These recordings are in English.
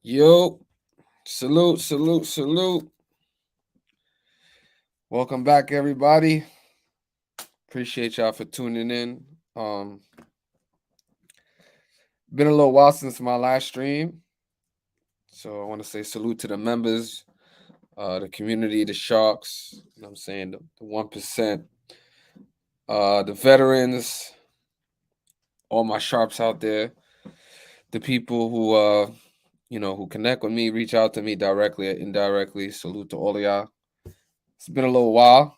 Yo, salute, salute, salute. Welcome back, everybody. Appreciate y'all for tuning in. Been a little while since my last stream, so I want to say salute to the members, the community, the sharks. You know what I'm saying, the 1%, the veterans, all my sharps out there, the people who connect with me, reach out to me directly or indirectly. Salute to all of y'all. It's been a little while.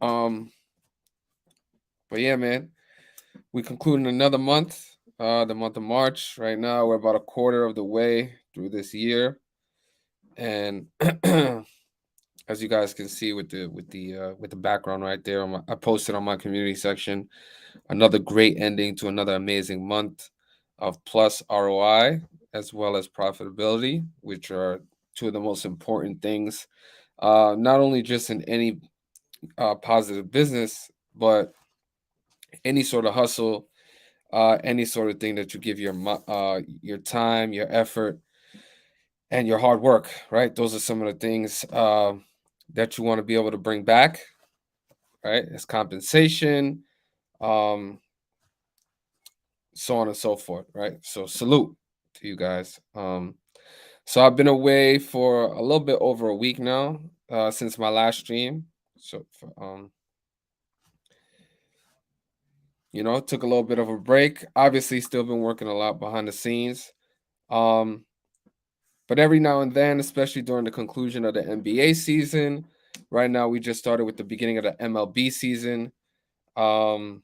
Um, but yeah, man. We concluding another month, the month of March. Right now, we're about a quarter of the way through this year, and as you guys can see with the background right there, I posted on my community section. Another great ending to another amazing month of plus ROI as well as profitability, which are two of the most important things, not only just in any positive business, but any sort of hustle, any sort of thing that you give your time, your effort, and your hard work. Right, those are some of the things that you want to be able to bring back. Right, as compensation, um, so on and so forth. Right, so salute to you guys. So I've been away for a little bit over a week now since my last stream. So took a little bit of a break. Obviously, still been working a lot behind the scenes. Um, But every now and then, especially during the conclusion of the NBA season, right now we just started with the beginning of the MLB season. Um,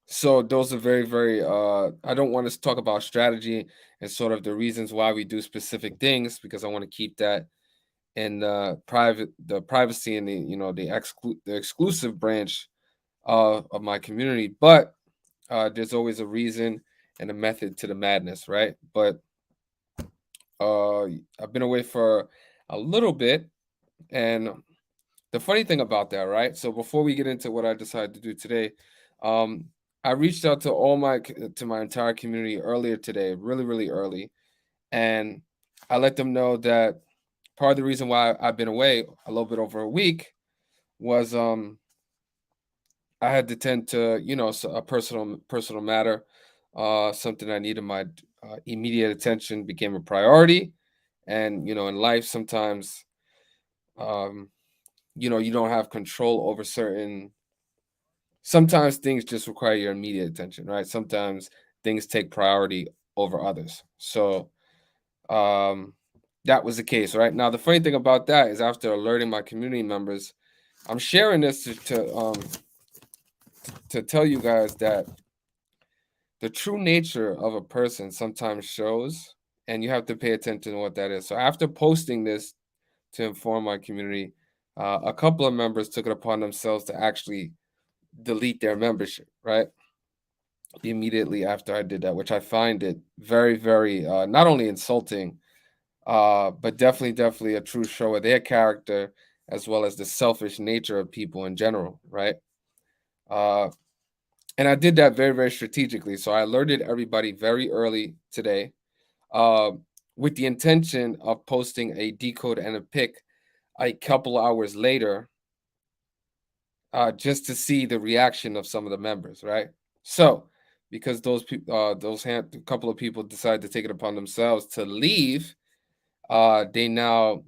so those are very, very I don't want to talk about strategy and sort of the reasons why we do specific things because I want to keep that in the privacy and the exclusive branch of my community. But there's always a reason and a method to the madness, right? But uh I've been away for a little bit, and the funny thing about that, right? So before we get into what I decided to do today, um I reached out to to my entire community earlier today, really really early, and I let them know that part of the reason why I've been away a little bit over a week was I had to tend to, a personal matter, something I needed my immediate attention became a priority. And in life sometimes, um, you don't have control over certain. Sometimes things just require your immediate attention, right? Sometimes things take priority over others. So um, that was the case, right? Now the funny thing about that is, after alerting my community members, I'm sharing this to tell you guys that the true nature of a person sometimes shows, and you have to pay attention to what that is. So after posting this to inform my community, a couple of members took it upon themselves to actually delete their membership, right? Immediately after I did that, which I find it very, very not only insulting, but definitely a true show of their character as well as the selfish nature of people in general, right? Uh, and I did that very, very strategically. So I alerted everybody very early today, uh, with the intention of posting a decode and a pick a couple hours later, just to see the reaction of some of the members, right? So, because those people, a couple of people decided to take it upon themselves to leave, they now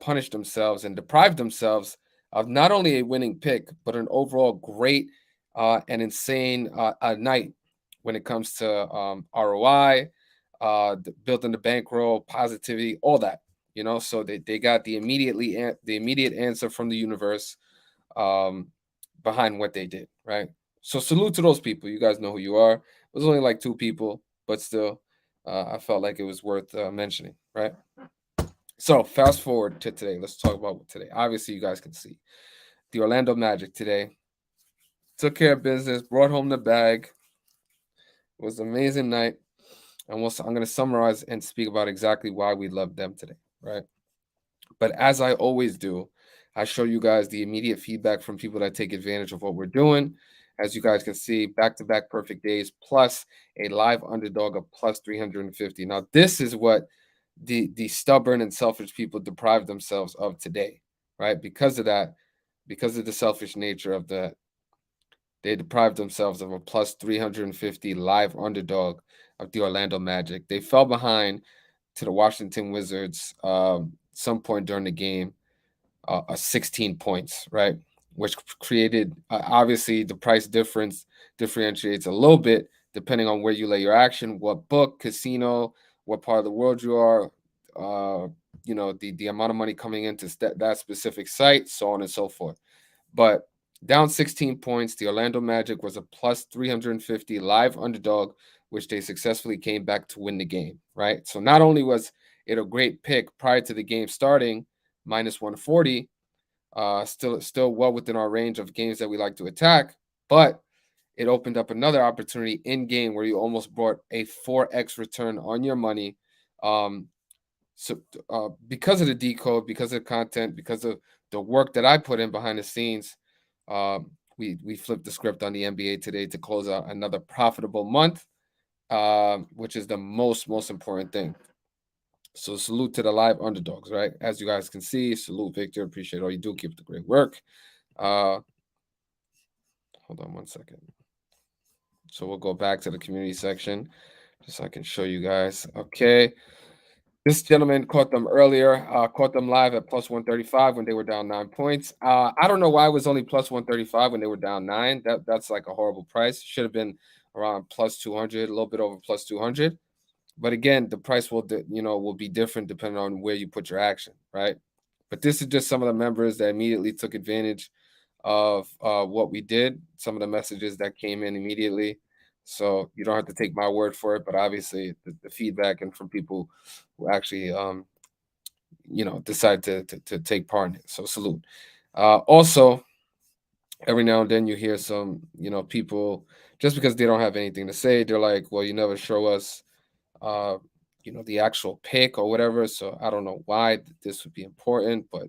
punish themselves and deprive themselves of not only a winning pick, but an overall great and insane night when it comes to ROI, building the bankroll, positivity, all that. So they got the immediate answer from the universe, um, behind what they did, right? So salute to those people. You guys know who you are. It was only like two people, but still, I felt like it was worth mentioning, right? So fast forward to today. Let's talk about today. Obviously, you guys can see the Orlando Magic today took care of business, brought home the bag. It was an amazing night, and I'm going to summarize and speak about exactly why we love them today, right? But as I always do, I show you guys the immediate feedback from people that take advantage of what we're doing, As you guys can see, back-to-back perfect days plus a live underdog of plus 350. Now, this is what the stubborn and selfish people deprive themselves of today, right? Because of that, because of the selfish nature of they deprived themselves of a plus 350 live underdog of the Orlando Magic. They fell behind to the Washington Wizards some point during the game, 16 points, right? Which created obviously the price difference differentiates a little bit depending on where you lay your action, what book, casino, what part of the world you are, the amount of money coming into that specific site, so on and so forth. But down 16 points, the Orlando Magic was a plus 350 live underdog, which they successfully came back to win the game, right? So not only was it a great pick prior to the game starting, minus 140, still well within our range of games that we like to attack, but it opened up another opportunity in game where you almost brought a 4x return on your money. Um, because of the decode, because of the content, because of the work that I put in behind the scenes, we flipped the script on the NBA today to close out another profitable month, which is the most important thing. So salute to the live underdogs, right? As you guys can see, salute Victor. Appreciate all you do. Keep the great work. Hold on one second. So we'll go back to the community section just so I can show you guys. Okay. This gentleman caught them earlier, caught them live at plus 135 when they were down 9 points. I don't know why it was only plus 135 when they were down nine. That's like a horrible price. Should have been around plus 200, a little bit over plus 200. But again, the price will be different depending on where you put your action, right? But this is just some of the members that immediately took advantage of what we did, some of the messages that came in immediately. So you don't have to take my word for it, but obviously the feedback and from people who actually decide to take part in it. So salute. Also, every now and then you hear some people, just because they don't have anything to say, they're like, well, you never show us uh the actual pick or whatever. So I don't know why this would be important, but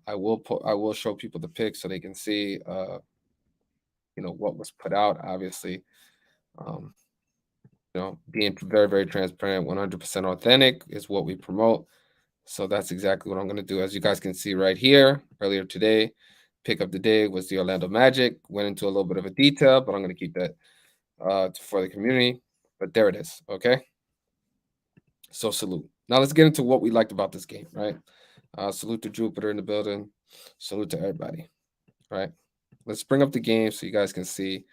I will show people the pick so they can see what was put out. Obviously, um, being very, very transparent, 100% authentic is what we promote. So that's exactly what I'm going to do. As you guys can see right here, earlier today, pick of the day was the Orlando Magic. Went into a little bit of a detail, but I'm going to keep that for the community. But there it is. Okay. So salute. Now let's get into what we liked about this game, right? Salute to Jupiter in the building. Salute to everybody, right? Let's bring up the game so you guys can see.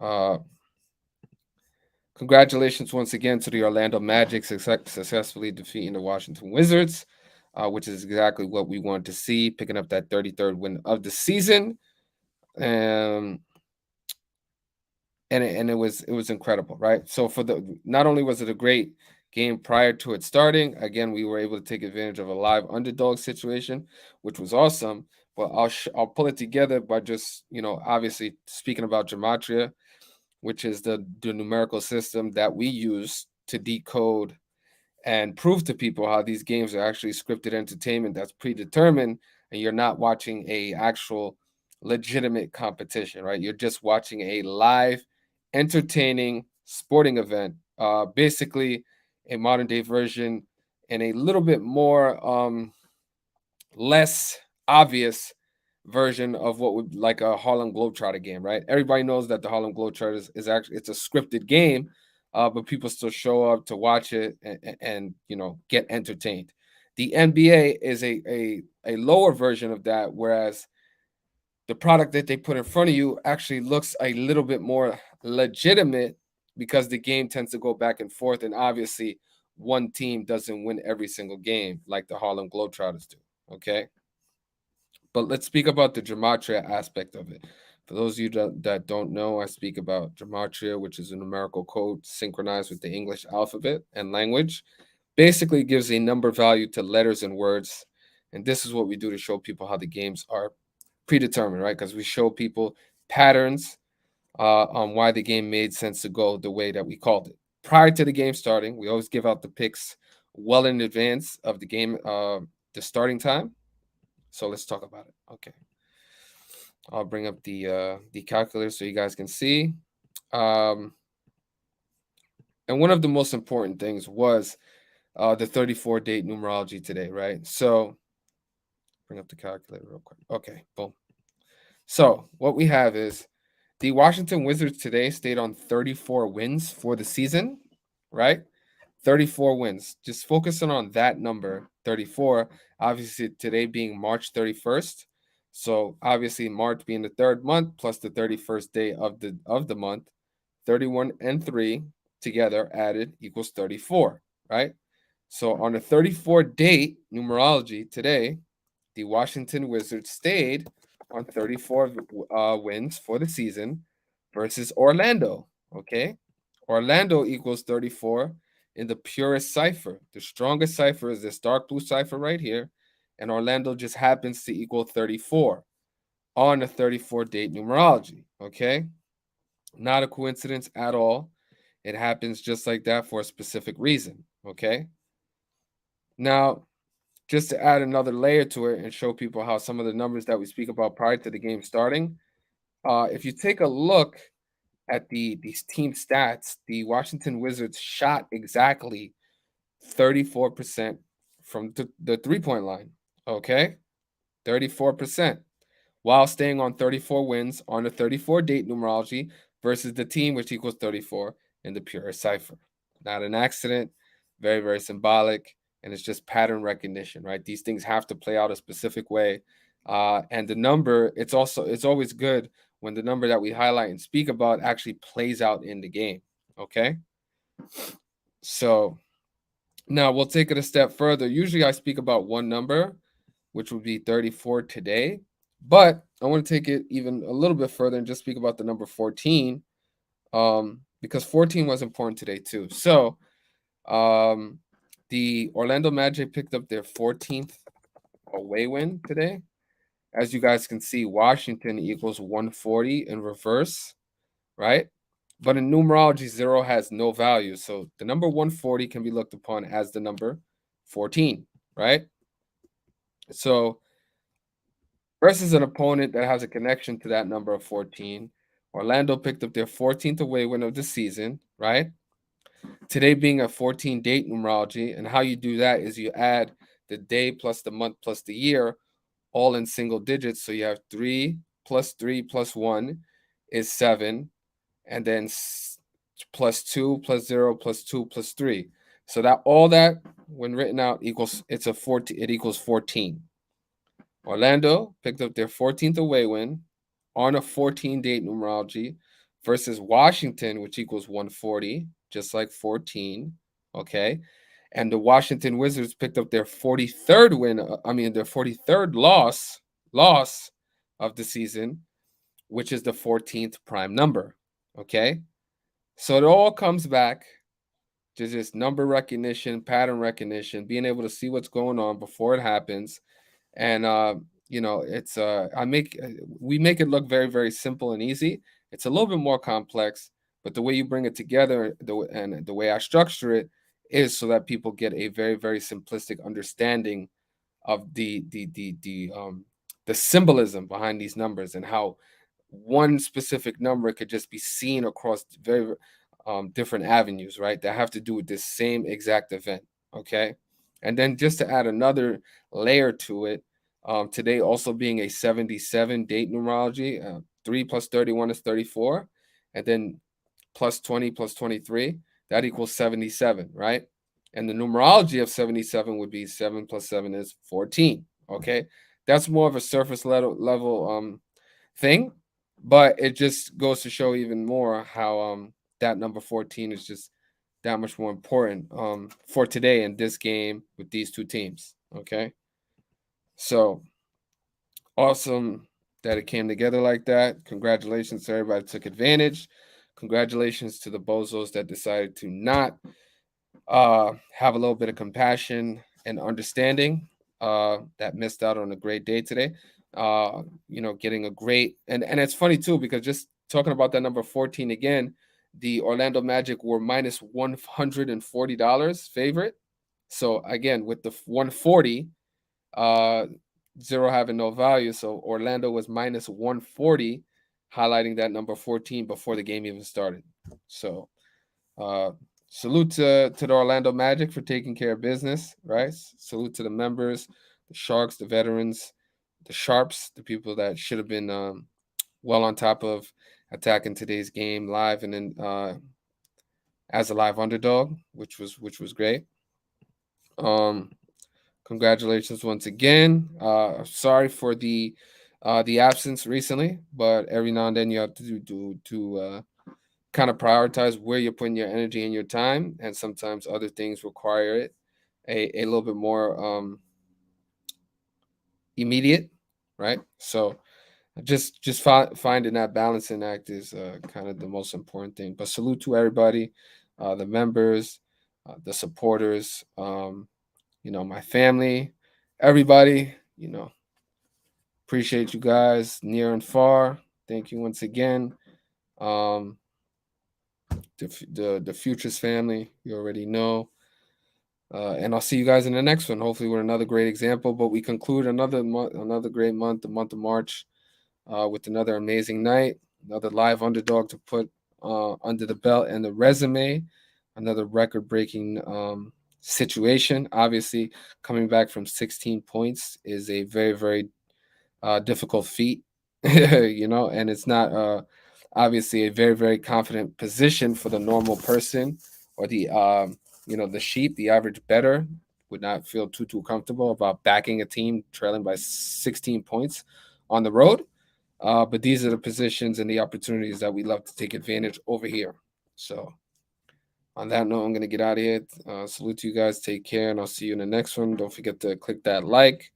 Uh, Congratulations once again to the Orlando Magic successfully defeating the Washington Wizards, which is exactly what we wanted to see, picking up that 33rd win of the season. Um, and it was incredible, right? So not only was it a great game prior to it starting, again we were able to take advantage of a live underdog situation, which was awesome. But I'll pull it together by just obviously speaking about Gematria, which is the numerical system that we use to decode and prove to people how these games are actually scripted entertainment that's predetermined, and you're not watching a actual legitimate competition, right? You're just watching a live entertaining sporting event, basically a modern day version and a little bit more less obvious version of what would like a Harlem Globetrotter game, right? Everybody knows that the Harlem Globetrotters is actually it's a scripted game, but people still show up to watch it and get entertained. The NBA is a lower version of that, whereas the product that they put in front of you actually looks a little bit more legitimate because the game tends to go back and forth, and obviously one team doesn't win every single game like the Harlem Globetrotters do. Okay. But let's speak about the gematria aspect of it. For those of you that don't know, I speak about gematria, which is a numerical code synchronized with the English alphabet and language. Basically gives a number value to letters and words. And this is what we do to show people how the games are predetermined, right? Because we show people patterns on why the game made sense to go the way that we called it. Prior to the game starting, we always give out the picks well in advance of the game, the starting time. So let's talk about it. Okay. I'll bring up the calculator so you guys can see. And one of the most important things was the 34 date numerology today, right? So bring up the calculator real quick. Okay, boom. So what we have is the Washington Wizards today stayed on 34 wins for the season, right? 34 wins. Just focusing on that number, 34. Obviously, today being March 31st. So obviously, March being the third month plus the 31st day of the month, 31 and 3 together added equals 34, right? So on the 34 date numerology today, the Washington Wizards stayed on 34 wins for the season versus Orlando. Okay. Orlando equals 34 in the purest cipher. The strongest cipher is this dark blue cipher right here. And Orlando just happens to equal 34 on the 34 date numerology. Okay. Not a coincidence at all. It happens just like that for a specific reason. Okay. Now, just to add another layer to it and show people how some of the numbers that we speak about prior to the game starting, if you take a look at these team stats, the Washington Wizards shot exactly 34% from the 3-point line. Okay, 34%, while staying on 34 wins on the 34 date numerology versus the team, which equals 34 in the pure cipher. Not an accident, very, very symbolic, and it's just pattern recognition, right? These things have to play out a specific way. And the number, it's always good when the number that we highlight and speak about actually plays out in the game. Okay. So now we'll take it a step further. Usually I speak about one number, which would be 34 today. But I want to take it even a little bit further and just speak about the number 14, because 14 was important today too. So the Orlando Magic picked up their 14th away win today. As you guys can see, Washington equals 140 in reverse, right? But in numerology, 0 has no value. So the number 140 can be looked upon as the number 14, right? So versus an opponent that has a connection to that number of 14, Orlando picked up their 14th away win of the season, right? Today being a 14 date numerology, and how you do that is you add the day plus the month plus the year, all in single digits. So you have 3 plus 1 is 7, and then plus 2 plus 0 plus 2 plus 3. So that all that when written out equals it's a 14, it equals 14. Orlando picked up their 14th away win on a 14 date numerology versus Washington, which equals 140, just like 14. Okay. And the Washington Wizards picked up their 43rd win. Their 43rd loss of the season, which is the 14th prime number. Okay. So it all comes back to just number recognition, pattern recognition, being able to see what's going on before it happens. And it's we make it look very, very simple and easy. It's a little bit more complex, but the way you bring it together, and the way I structure it is so that people get a very, very simplistic understanding of the symbolism behind these numbers and how one specific number could just be seen across very different avenues, right? That have to do with this same exact event. Okay. And then just to add another layer to it, today also being a 77 date numerology, 3 plus 31 is 34. And then plus 20 plus 23, that equals 77, right? And the numerology of 77 would be 7 plus 7 is 14. Okay. That's more of a surface level thing, but it just goes to show even more how that number 14 is just that much more important for today in this game with these two teams. Okay. So awesome that it came together like that. Congratulations to everybody that took advantage. Congratulations to the bozos that decided to not have a little bit of compassion and understanding, that missed out on a great day today. Getting a great, and it's funny too, because just talking about that number 14 again, the Orlando Magic were minus $140 favorite. So again, with the 140, zero having no value. So Orlando was minus 140, highlighting that number 14 before the game even started. So uh, salute to the Orlando Magic for taking care of business, right? Salute to the members, the Sharks, the veterans, the Sharps, the people that should have been well on top of attacking today's game live and then as a live underdog, which was great. Um, Congratulations once again. Sorry for the absence recently, but every now and then you have to kind of prioritize where you're putting your energy and your time, and sometimes other things require it a little bit more immediate, right? So just finding that balancing act is kind of the most important thing. But salute to everybody, the members, the supporters, my family, everybody. Appreciate you guys near and far. Thank you once again. Um, the Futures family, you already know. And I'll see you guys in the next one. Hopefully, with another great example. But we conclude another month, another great month, the month of March, with another amazing night, another live underdog to put under the belt and the resume, another record-breaking situation. Obviously, coming back from 16 points is a very, very difficult feat, and it's not obviously a very, very confident position for the normal person or the sheep, the average bettor would not feel too comfortable about backing a team trailing by 16 points on the road. But these are the positions and the opportunities that we love to take advantage over here. So, on that note, I'm going to get out of here. Salute to you guys. Take care, and I'll see you in the next one. Don't forget to click that like.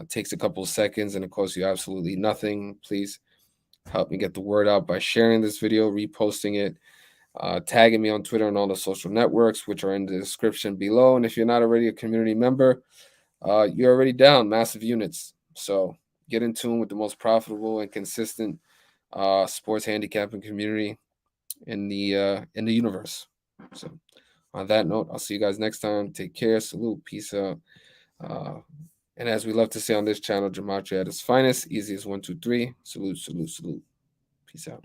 It takes a couple of seconds and it costs you absolutely nothing. Please help me get the word out by sharing this video, reposting it, tagging me on Twitter and all the social networks, which are in the description below. And if you're not already a community member, you're already down massive units. So get in tune with the most profitable and consistent sports handicapping community in the universe. So on that note, I'll see you guys next time. Take care. Salute. Peace out. Uh, and as we love to say on this channel, Gematria at its finest, easy as 1, 2, 3. Salute, salute, salute. Peace out.